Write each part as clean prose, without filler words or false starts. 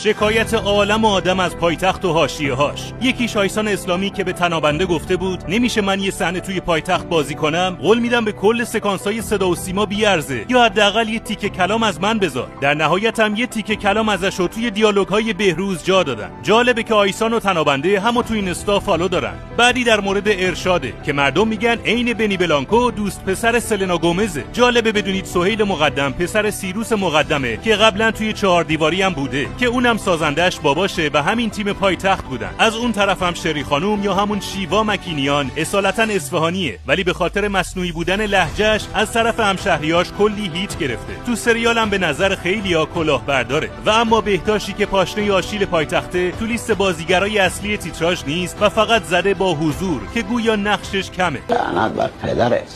شکایت عالم و آدم از پایتخت و حاشیه‌هاش. یکیش آیسان اسلامی که به تنابنده گفته بود نمیشه من یه صحنه توی پایتخت بازی کنم، قول میدم به کل سکانس‌های صدا و سیما بیارزه یا حداقل یه تیکه کلام از من بذار. در نهایت هم یه تیکه کلام ازش رو توی دیالوگ‌های بهروز جا دادن. جالبه که آیسان و تنابنده همو توی اینستا فالو دارن. بعدی در مورد ارشاده که مردم میگن عین بنی بلانکو دوست پسر سلنا گومزه. جالبه بدونید سهیل مقدم پسر سیروس مقدمه که قبلا توی چهار دیواری هم بوده که اونم سازندش باباشه و همین تیم پایتخت بودن. از اون طرف هم شری خانوم یا همون شیوا مکینیان اصالتا اصفهانیه ولی به خاطر مصنوعی بودن لهجهش از طرف همشهریاش کلی هیت گرفته. تو سریال هم به نظر خیلیا کلاهبرداره و اما بهداشتی که پاشنه آشیل پایتخته تو لیست بازیگرای اصلی تیتراژ نیست و فقط زده با حضور که گویا نقشش کمه. لعنت بر پدرت.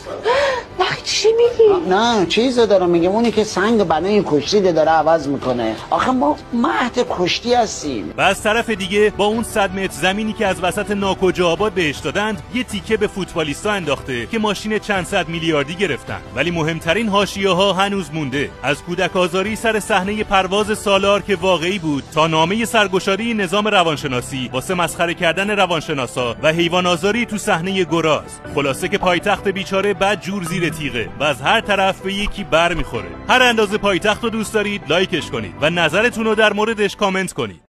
چی میگی؟ نه چیزی دارم میگم، اونی که سنگ بنای کشتی داره عوض میکنه. آخه ما مهد کشتی هستیم. و از طرف دیگه با اون 100 متر زمینی که از وسط ناکجا آباد بهش دادند یه تیکه به فوتبالیستا انداخته که ماشین چند صد میلیاردی گرفتن. ولی مهمترین حاشیه‌ها هنوز مونده، از کودک آزاری سر صحنه پرواز سالار که واقعی بود تا نامه سرگشادی نظام روانشناسی واسه مسخره کردن روانشناسا و حیوان آزاری تو صحنه گراز. خلاصه که پایتخت بیچاره بد جور زیر تیغه و از هر طرف به یکی بر میخوره. هر اندازه پایتخت رو دوست دارید لایکش کنید و نظرتون رو در موردش کامنت کنید.